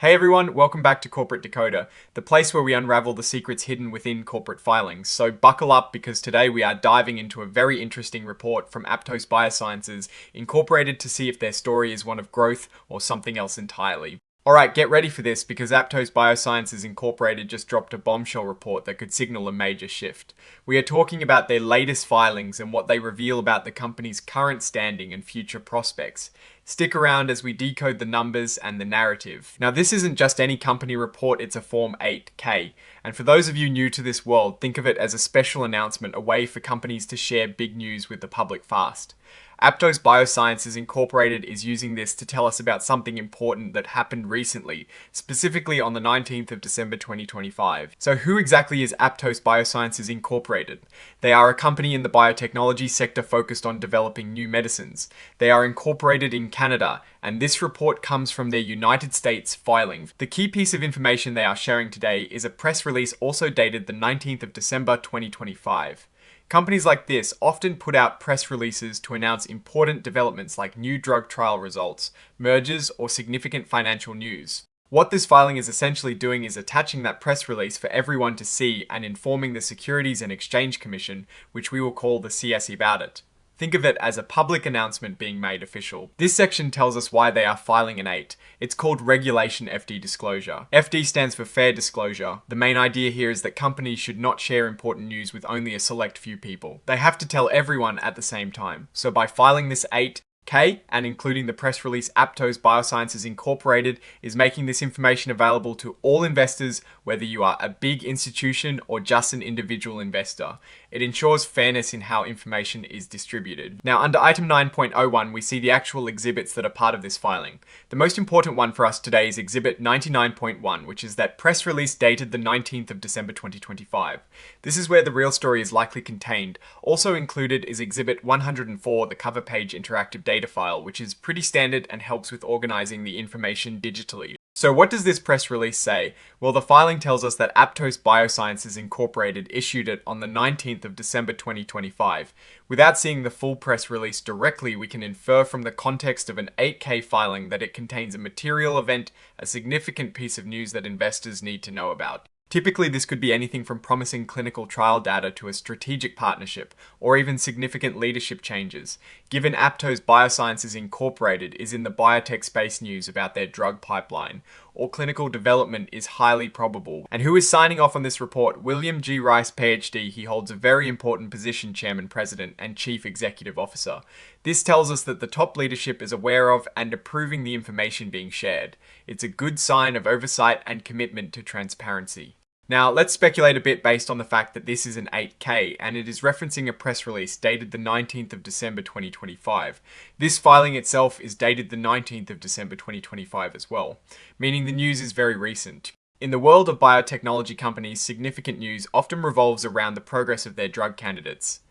Hey everyone, welcome back to Corporate Decoder, the place where we unravel the secrets hidden within corporate filings. So buckle up because today we are diving into a very interesting report from Aptose Biosciences, incorporated to see if their story is one of growth or something else entirely. Alright, get ready for this because Aptose Biosciences Incorporated just dropped a bombshell report that could signal a major shift. We are talking about their latest filings and what they reveal about the company's current standing and future prospects. Stick around as we decode the numbers and the narrative. Now, this isn't just any company report, it's a Form 8K. And for those of you new to this world, think of it as a special announcement, a way for companies to share big news with the public fast. Aptose Biosciences Incorporated is using this to tell us about something important that happened recently, specifically on the 19th of December 2025. So who exactly is Aptose Biosciences Incorporated? They are a company in the biotechnology sector focused on developing new medicines. They are incorporated in Canada, and this report comes from their United States filing. The key piece of information they are sharing today is a press release also dated the 19th of December 2025. Companies like this often put out press releases to announce important developments like new drug trial results, mergers, or significant financial news. What this filing is essentially doing is attaching that press release for everyone to see and informing the Securities and Exchange Commission, which we will call the CSE, about it. Think of it as a public announcement being made official. This section tells us why they are filing an 8. It's called Regulation FD Disclosure. FD stands for Fair Disclosure. The main idea here is that companies should not share important news with only a select few people. They have to tell everyone at the same time. So by filing this 8K and including the press release, Aptose Biosciences Incorporated is making this information available to all investors, whether you are a big institution or just an individual investor. It ensures fairness in how information is distributed. Now, under item 9.01, we see the actual exhibits that are part of this filing. The most important one for us today is exhibit 99.1, which is that press release dated the 19th of December 2025. This is where the real story is likely contained. Also included is exhibit 104, the cover page interactive data file, which is pretty standard and helps with organizing the information digitally. So what does this press release say? Well, the filing tells us that Aptose Biosciences Incorporated issued it on the 19th of December 2025. Without seeing the full press release directly, we can infer from the context of an 8K filing that it contains a material event, a significant piece of news that investors need to know about. Typically, this could be anything from promising clinical trial data to a strategic partnership, or even significant leadership changes. Given Aptose Biosciences Incorporated is in the biotech space, news about their drug pipeline or clinical development is highly probable. And who is signing off on this report? William G. Rice, PhD. He holds a very important position, Chairman, President, and Chief Executive Officer. This tells us that the top leadership is aware of and approving the information being shared. It's a good sign of oversight and commitment to transparency. Now, let's speculate a bit based on the fact that this is an 8K and it is referencing a press release dated the 19th of December 2025. This filing itself is dated the 19th of December 2025 as well, meaning the news is very recent. In the world of biotechnology companies, significant news often revolves around the progress of their drug candidates.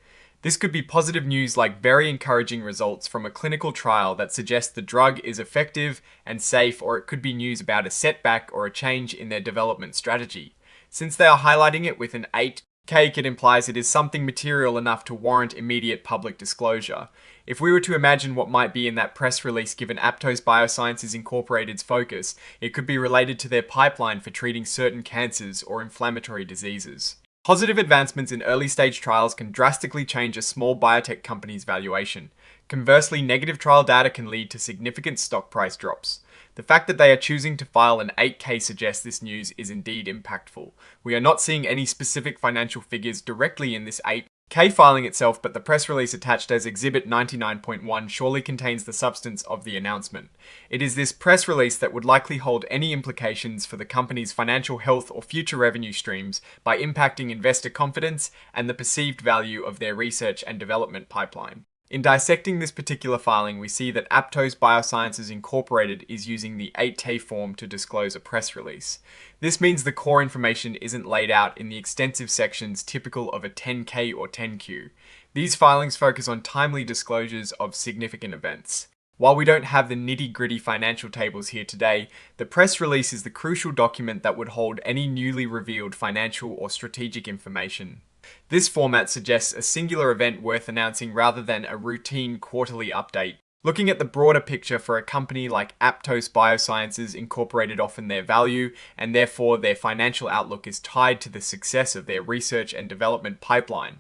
This could be positive news like very encouraging results from a clinical trial that suggests the drug is effective and safe, or it could be news about a setback or a change in their development strategy. Since they are highlighting it with an 8K, it implies it is something material enough to warrant immediate public disclosure. If we were to imagine what might be in that press release given Aptose Biosciences Incorporated's focus, it could be related to their pipeline for treating certain cancers or inflammatory diseases. Positive advancements in early-stage trials can drastically change a small biotech company's valuation. Conversely, negative trial data can lead to significant stock price drops. The fact that they are choosing to file an 8K suggests this news is indeed impactful. We are not seeing any specific financial figures directly in this 8K filing itself, but the press release attached as Exhibit 99.1 surely contains the substance of the announcement. It is this press release that would likely hold any implications for the company's financial health or future revenue streams by impacting investor confidence and the perceived value of their research and development pipeline. In dissecting this particular filing, we see that Aptose Biosciences Incorporated is using the 8K form to disclose a press release. This means the core information isn't laid out in the extensive sections typical of a 10K or 10Q. These filings focus on timely disclosures of significant events. While we don't have the nitty-gritty financial tables here today, the press release is the crucial document that would hold any newly revealed financial or strategic information. This format suggests a singular event worth announcing rather than a routine quarterly update. Looking at the broader picture for a company like Aptose Biosciences, Incorporated, often their value and therefore their financial outlook is tied to the success of their research and development pipeline.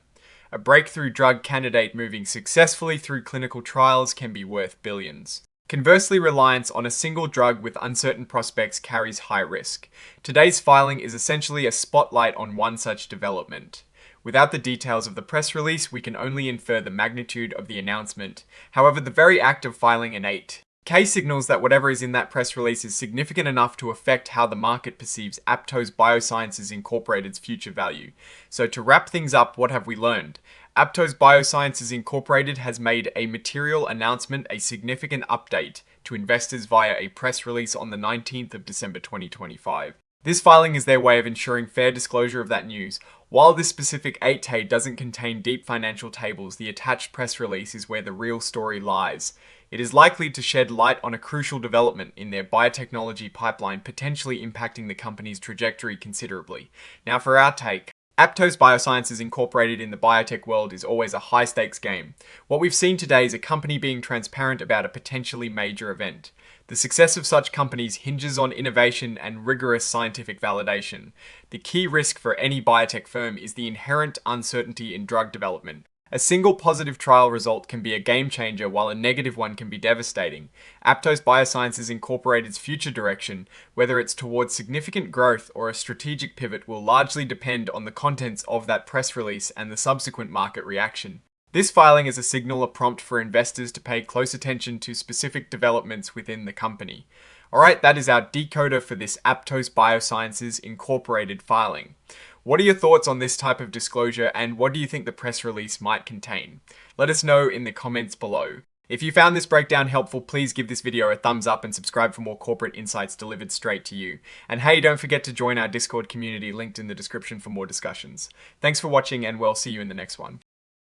A breakthrough drug candidate moving successfully through clinical trials can be worth billions. Conversely, reliance on a single drug with uncertain prospects carries high risk. Today's filing is essentially a spotlight on one such development. Without the details of the press release, we can only infer the magnitude of the announcement. However, the very act of filing an 8K signals that whatever is in that press release is significant enough to affect how the market perceives Aptose Biosciences Incorporated's future value. So to wrap things up, what have we learned? Aptose Biosciences Incorporated has made a material announcement, a significant update to investors via a press release on the 19th of December 2025. This filing is their way of ensuring fair disclosure of that news. While this specific 8K doesn't contain deep financial tables, the attached press release is where the real story lies. It is likely to shed light on a crucial development in their biotechnology pipeline, potentially impacting the company's trajectory considerably. Now for our take. Aptose Biosciences Incorporated in the biotech world is always a high-stakes game. What we've seen today is a company being transparent about a potentially major event. The success of such companies hinges on innovation and rigorous scientific validation. The key risk for any biotech firm is the inherent uncertainty in drug development. A single positive trial result can be a game changer, while a negative one can be devastating. Aptose Biosciences Incorporated's future direction, whether it's towards significant growth or a strategic pivot, will largely depend on the contents of that press release and the subsequent market reaction. This filing is a signal, a prompt for investors to pay close attention to specific developments within the company. Alright, that is our decoder for this Aptose Biosciences Incorporated filing. What are your thoughts on this type of disclosure, and what do you think the press release might contain? Let us know in the comments below. If you found this breakdown helpful, please give this video a thumbs up and subscribe for more corporate insights delivered straight to you. And hey, don't forget to join our Discord community linked in the description for more discussions. Thanks for watching, and we'll see you in the next one.